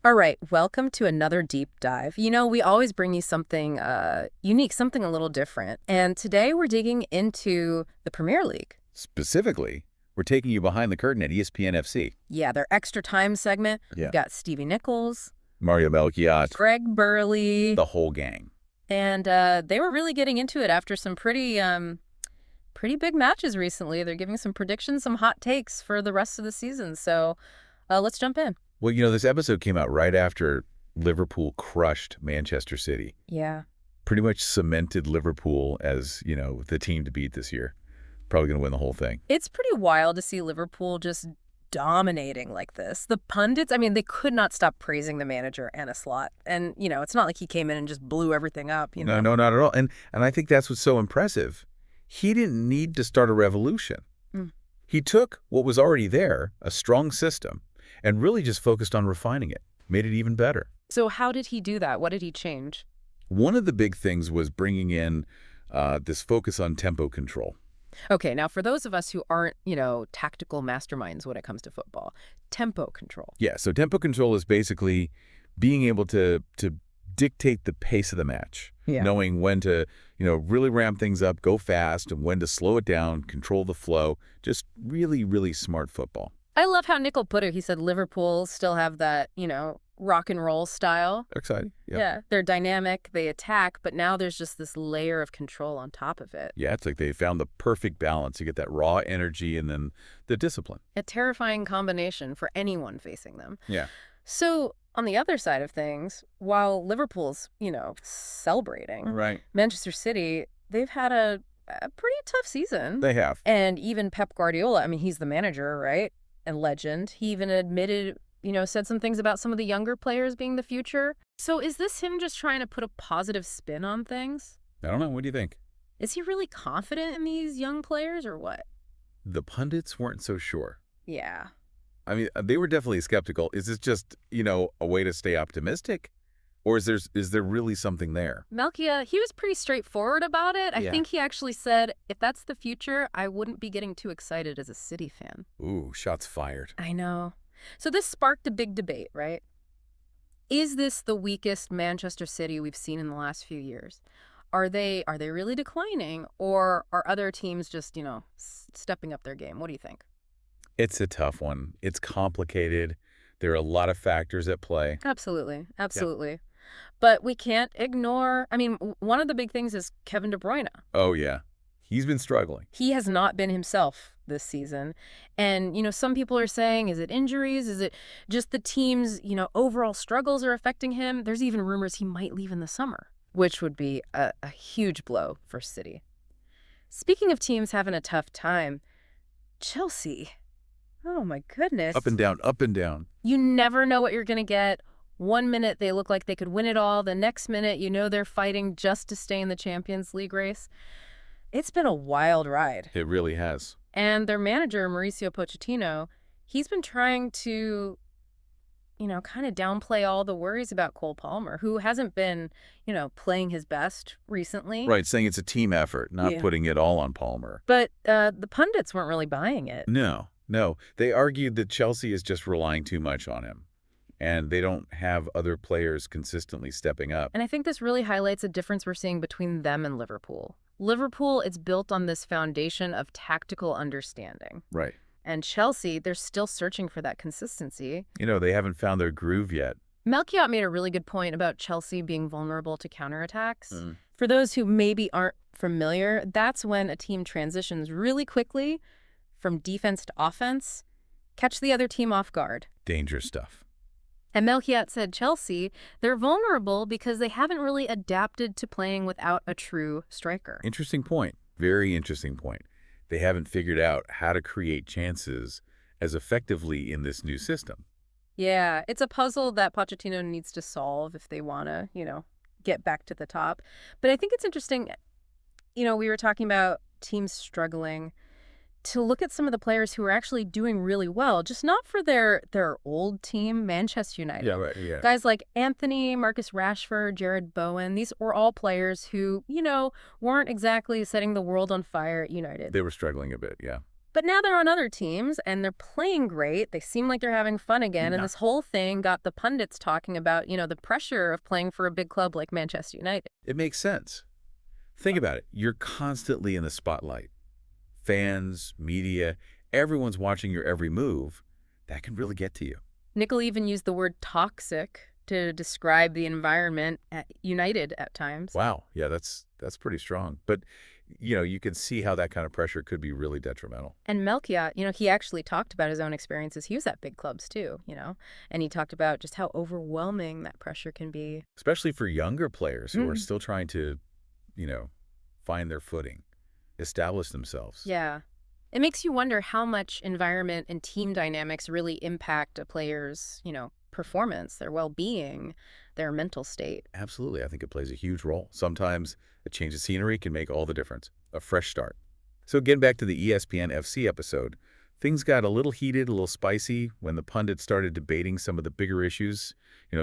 All right, welcome to another deep dive. We always bring you something unique, something a little different. And today we're digging into the Premier League. Specifically, we're taking you behind the curtain at ESPN FC. Yeah, their extra time segment. We've Yeah. got Stevie Nichols, Mario Melchiot, Greg Burley, the whole gang. and they were really getting into it after some pretty big matches recently. They're giving some predictions, some hot takes for the rest of the season. So let's jump in. Well, this episode came out right after Liverpool crushed Manchester City. Yeah. Pretty much cemented Liverpool as, the team to beat this year. Probably going to win the whole thing. It's pretty wild to see Liverpool just dominating like this. The pundits, I mean, they could not stop praising the manager and a slot. And, it's not like he came in and just blew everything up, No, not at all. And I think that's what's so impressive. He didn't need to start a revolution. Mm. He took what was already there, a strong system, and really just focused on refining it, made it even better. So how did he do that? What did he change? One of the big things was bringing in this focus on tempo control. Okay, now for those of us who aren't, tactical masterminds when it comes to football, tempo control. Yeah, so tempo control is basically being able to dictate the pace of the match, knowing when to, really ramp things up, go fast, and when to slow it down, control the flow. Just really, really smart football. I love how Nickel put it. He said Liverpool still have that, rock and roll style. Exciting. Yeah, they're dynamic, they attack, but now there's just this layer of control on top of it. Yeah, it's like they found the perfect balance. You get that raw energy and then the discipline. A terrifying combination for anyone facing them. Yeah. So, on the other side of things, while Liverpool's, celebrating, Right. Manchester City, they've had a pretty tough season. They have. And even Pep Guardiola, I mean, he's the manager, right? And legend. He even admitted, said some things about some of the younger players being the future. So is this him just trying to put a positive spin on things? I don't know. What do you think? Is he really confident in these young players or what? The pundits weren't so sure. Yeah. I mean, they were definitely skeptical. Is this just, a way to stay optimistic? Or is there really something there? Melchia, he was pretty straightforward about it. I Yeah. think he actually said, if that's the future, I wouldn't be getting too excited as a City fan. Ooh, shots fired. I know. So this sparked a big debate, right? Is this the weakest Manchester City we've seen in the last few years? Are they really declining, or are other teams just, stepping up their game? What do you think? It's a tough one. It's complicated. There are a lot of factors at play. Absolutely. Absolutely. But we can't ignore, I mean, one of the big things is Kevin De Bruyne. Oh, yeah. He's been struggling. He has not been himself this season. And, some people are saying, is it injuries? Is it just the team's, overall struggles are affecting him? There's even rumors he might leave in the summer, which would be a huge blow for City. Speaking of teams having a tough time, Chelsea. Oh, my goodness. Up and down, up and down. You never know what you're going to get. One minute they look like they could win it all. The next minute, they're fighting just to stay in the Champions League race. It's been a wild ride. It really has. And their manager, Mauricio Pochettino, he's been trying to, kind of downplay all the worries about Cole Palmer, who hasn't been, playing his best recently. Right, saying it's a team effort, not putting it all on Palmer. But the pundits weren't really buying it. No. They argued that Chelsea is just relying too much on him, and they don't have other players consistently stepping up. And I think this really highlights a difference we're seeing between them and Liverpool. Liverpool, it's built on this foundation of tactical understanding. Right. And Chelsea, they're still searching for that consistency. They haven't found their groove yet. Melchiot made a really good point about Chelsea being vulnerable to counterattacks. For those who maybe aren't familiar, that's when a team transitions really quickly from defense to offense, catch the other team off guard. Dangerous stuff. And Melchiot said Chelsea, they're vulnerable because they haven't really adapted to playing without a true striker. Interesting point. Very interesting point. They haven't figured out how to create chances as effectively in this new system. Yeah, it's a puzzle that Pochettino needs to solve if they want to, get back to the top. But I think it's interesting, we were talking about teams struggling, to look at some of the players who are actually doing really well, just not for their old team, Manchester United. Yeah, right, yeah. Guys like Anthony, Marcus Rashford, Jared Bowen, these were all players who, weren't exactly setting the world on fire at United. They were struggling a bit, yeah. But now they're on other teams, and they're playing great. They seem like they're having fun again, and Yeah. this whole thing got the pundits talking about, the pressure of playing for a big club like Manchester United. It makes sense. Think about it. You're constantly in the spotlight. Fans, media, everyone's watching your every move. That can really get to you. Nickel even used the word toxic to describe the environment at United at times. Wow. Yeah, that's pretty strong. But, you can see how that kind of pressure could be really detrimental. And Melchiot, he actually talked about his own experiences. He was at big clubs too, and he talked about just how overwhelming that pressure can be. Especially for younger players who are still trying to, find their footing, establish themselves. Yeah. It makes you wonder how much environment and team dynamics really impact a player's, performance, their well-being, their mental state. Absolutely. I think it plays a huge role. Sometimes a change of scenery can make all the difference. A fresh start. So getting back to the ESPN FC episode, things got a little heated, a little spicy when the pundits started debating some of the bigger issues,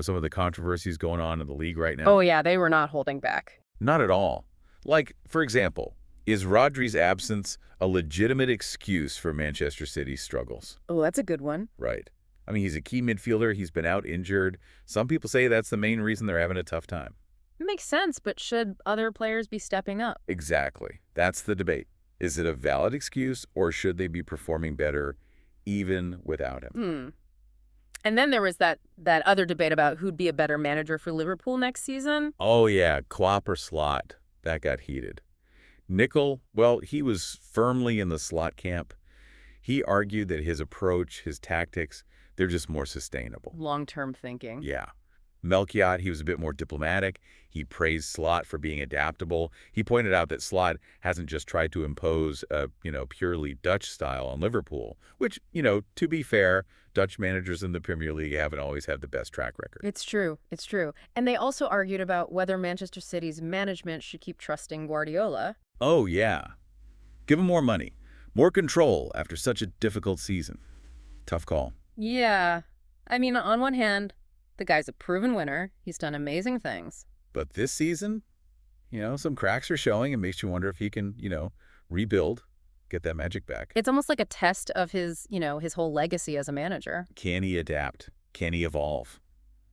some of the controversies going on in the league right now. Oh, yeah, they were not holding back. Not at all. Like, for example, is Rodri's absence a legitimate excuse for Manchester City's struggles? Oh, that's a good one. Right. I mean, he's a key midfielder. He's been out injured. Some people say that's the main reason they're having a tough time. It makes sense, but should other players be stepping up? Exactly. That's the debate. Is it a valid excuse, or should they be performing better even without him? And then there was that other debate about who'd be a better manager for Liverpool next season. Oh, yeah. Klopp or Slot. That got heated. Nickel, well, he was firmly in the Slot camp. He argued that his approach, his tactics, they're just more sustainable. Long-term thinking. Yeah. Melchiot, he was a bit more diplomatic. He praised Slot for being adaptable. He pointed out that Slot hasn't just tried to impose a, purely Dutch style on Liverpool, which, to be fair, Dutch managers in the Premier League haven't always had the best track record. It's true. It's true. And they also argued about whether Manchester City's management should keep trusting Guardiola. Oh, yeah. Give him more money, more control after such a difficult season. Tough call. Yeah. I mean, on one hand, the guy's a proven winner. He's done amazing things. But this season, some cracks are showing. It makes you wonder if he can, rebuild, get that magic back. It's almost like a test of his, his whole legacy as a manager. Can he adapt? Can he evolve?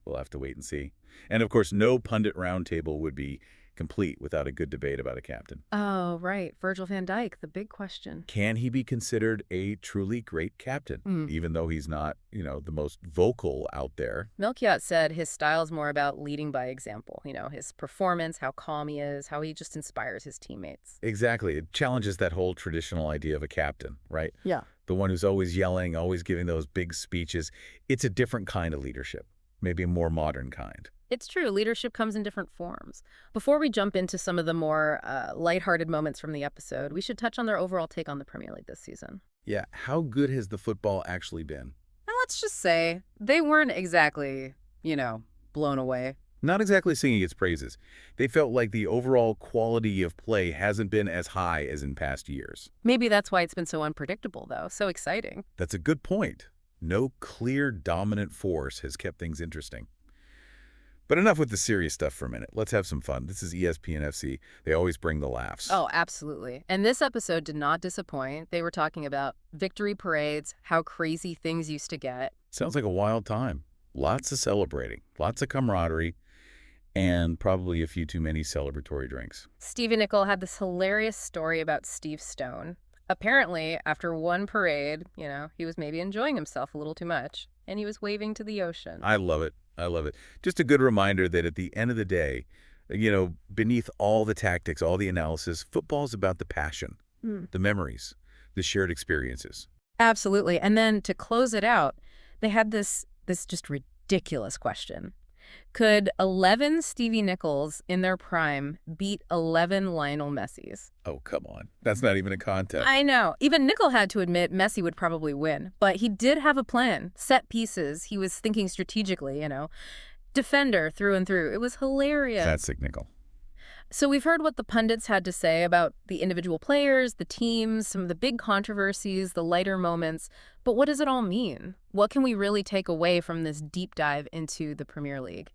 We'll have to wait and see. And, of course, no pundit roundtable would be complete without a good debate about a captain. Oh, right. Virgil van Dijk, the big question. Can he be considered a truly great captain, even though he's not, the most vocal out there? Melchiot said his style's more about leading by example. His performance, how calm he is, how he just inspires his teammates. Exactly. It challenges that whole traditional idea of a captain, right? Yeah. The one who's always yelling, always giving those big speeches. It's a different kind of leadership, maybe a more modern kind. It's true. Leadership comes in different forms. Before we jump into some of the more lighthearted moments from the episode, we should touch on their overall take on the Premier League this season. Yeah, how good has the football actually been? Now, let's just say they weren't exactly, blown away. Not exactly singing its praises. They felt like the overall quality of play hasn't been as high as in past years. Maybe that's why it's been so unpredictable, though. So exciting. That's a good point. No clear dominant force has kept things interesting. But enough with the serious stuff for a minute. Let's have some fun. This is ESPN FC. They always bring the laughs. Oh, absolutely. And this episode did not disappoint. They were talking about victory parades, how crazy things used to get. Sounds like a wild time. Lots of celebrating, lots of camaraderie, and probably a few too many celebratory drinks. Stevie Nicol had this hilarious story about Steve Stone. Apparently, after one parade, he was maybe enjoying himself a little too much, and he was waving to the ocean. I love it. I love it. Just a good reminder that at the end of the day, beneath all the tactics, all the analysis, football is about the passion, the memories, the shared experiences. Absolutely. And then to close it out, they had this just ridiculous question. Could 11 Stevie Nichols in their prime beat 11 Lionel Messis? Oh, come on. That's not even a contest. I know. Even Nicol had to admit Messi would probably win. But he did have a plan. Set pieces. He was thinking strategically, Defender through and through. It was hilarious. That's sick, Nicol. So we've heard what the pundits had to say about the individual players, the teams, some of the big controversies, the lighter moments. But what does it all mean? What can we really take away from this deep dive into the Premier League?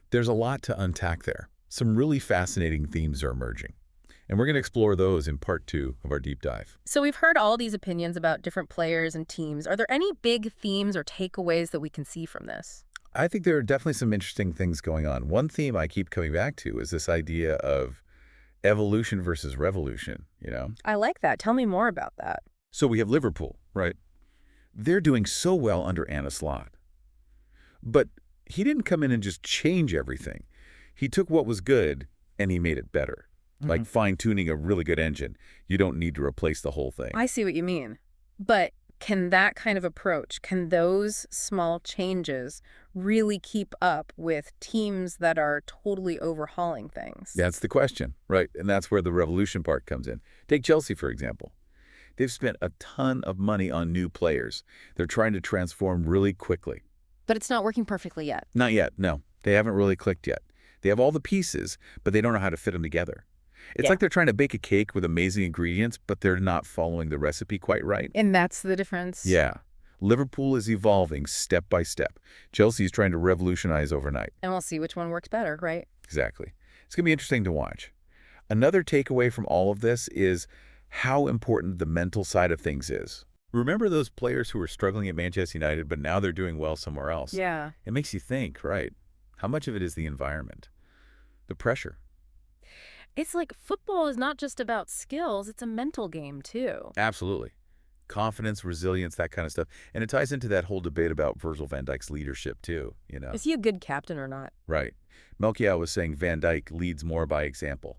There's a lot to unpack there. Some really fascinating themes are emerging. And we're going to explore those in part 2 of our deep dive. So we've heard all these opinions about different players and teams. Are there any big themes or takeaways that we can see from this? I think there are definitely some interesting things going on. One theme I keep coming back to is this idea of evolution versus revolution. I like that. Tell me more about that. So we have Liverpool, right? They're doing so well under Anna Slot. But he didn't come in and just change everything. He took what was good and he made it better. Like fine-tuning a really good engine. You don't need to replace the whole thing. I see what you mean. But can that kind of approach, can those small changes really keep up with teams that are totally overhauling things? That's the question, right? And that's where the revolution part comes in. Take Chelsea, for example. They've spent a ton of money on new players. They're trying to transform really quickly. But it's not working perfectly yet. Not yet, no. They haven't really clicked yet. They have all the pieces, but they don't know how to fit them together. It's like they're trying to bake a cake with amazing ingredients, but they're not following the recipe quite right. And that's the difference? Yeah. Liverpool is evolving step by step. Chelsea's trying to revolutionize overnight. And we'll see which one works better, right? Exactly. It's going to be interesting to watch. Another takeaway from all of this is how important the mental side of things is. Remember those players who were struggling at Manchester United, but now they're doing well somewhere else? Yeah. It makes you think, right? How much of it is the environment? The pressure? It's like football is not just about skills, it's a mental game too. Absolutely. Confidence, resilience, that kind of stuff. And it ties into that whole debate about Virgil van Dijk's leadership too. Is he a good captain or not? Right. Melchior was saying Van Dijk leads more by example.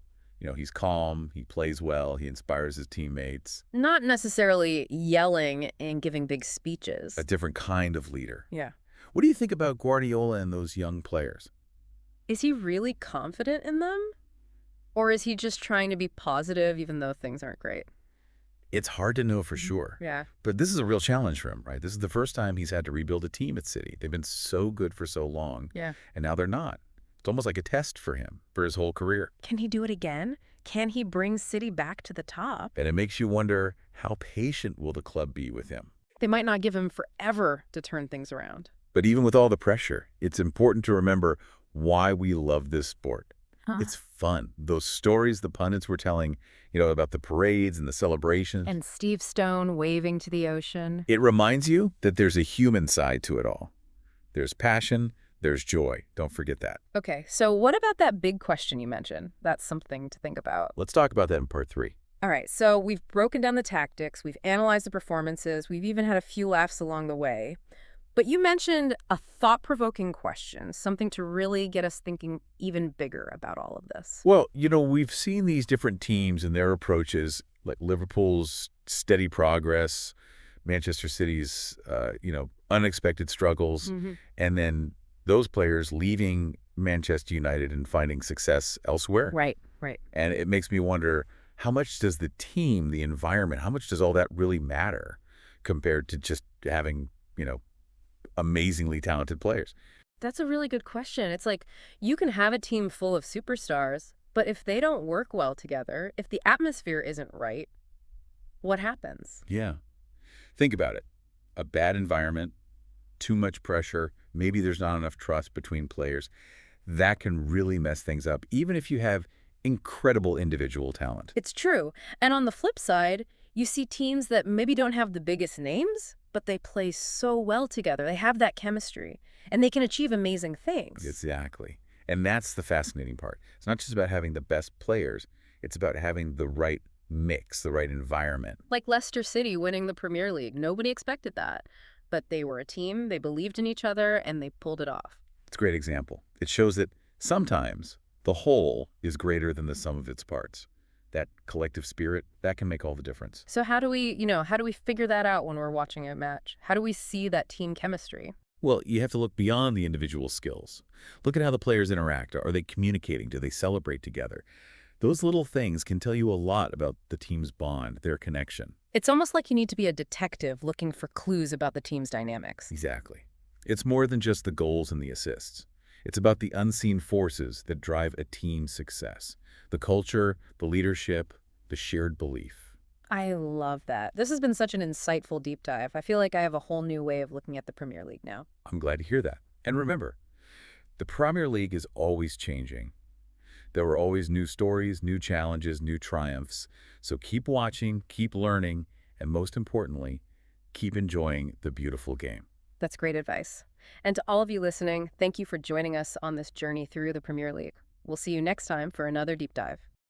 He's calm, he plays well, he inspires his teammates. Not necessarily yelling and giving big speeches. A different kind of leader. Yeah. What do you think about Guardiola and those young players? Is he really confident in them? Or is he just trying to be positive even though things aren't great? It's hard to know for sure. Yeah. But this is a real challenge for him, right? This is the first time he's had to rebuild a team at City. They've been so good for so long. Yeah. And now they're not. It's almost like a test for him, for his whole career. Can he do it again? Can he bring City back to the top? And it makes you wonder, how patient will the club be with him? They might not give him forever to turn things around. But even with all the pressure, it's important to remember why we love this sport. It's fun. Those stories the pundits were telling, about the parades and the celebrations. And Steve Stone waving to the ocean. It reminds you that there's a human side to it all. There's passion, there's joy. Don't forget that. Okay, so what about that big question you mentioned? That's something to think about. Let's talk about that in part 3. All right, so we've broken down the tactics, we've analyzed the performances, we've even had a few laughs along the way. But you mentioned a thought-provoking question, something to really get us thinking even bigger about all of this. Well, we've seen these different teams and their approaches, like Liverpool's steady progress, Manchester City's, unexpected struggles, and then those players leaving Manchester United and finding success elsewhere. Right. And it makes me wonder, how much does the team, the environment, how much does all that really matter compared to just having, amazingly talented players? That's a really good question. It's like you can have a team full of superstars, but if they don't work well together, if the atmosphere isn't right, what happens? Yeah. Think about it. A bad environment, too much pressure, maybe there's not enough trust between players. That can really mess things up, even if you have incredible individual talent. It's true. And on the flip side, you see teams that maybe don't have the biggest names, but they play so well together. They have that chemistry, and they can achieve amazing things. Exactly. And that's the fascinating part. It's not just about having the best players. It's about having the right mix, the right environment. Like Leicester City winning the Premier League. Nobody expected that. But they were a team, they believed in each other, and they pulled it off. It's a great example. It shows that sometimes the whole is greater than the sum of its parts. That collective spirit, that can make all the difference. So how do we figure that out when we're watching a match? How do we see that team chemistry? Well, you have to look beyond the individual skills. Look at how the players interact. Are they communicating? Do they celebrate together? Those little things can tell you a lot about the team's bond, their connection. It's almost like you need to be a detective looking for clues about the team's dynamics. Exactly. It's more than just the goals and the assists. It's about the unseen forces that drive a team's success. The culture, the leadership, the shared belief. I love that. This has been such an insightful deep dive. I feel like I have a whole new way of looking at the Premier League now. I'm glad to hear that. And remember, the Premier League is always changing. There were always new stories, new challenges, new triumphs. So keep watching, keep learning, and most importantly, keep enjoying the beautiful game. That's great advice. And to all of you listening, thank you for joining us on this journey through the Premier League. We'll see you next time for another deep dive.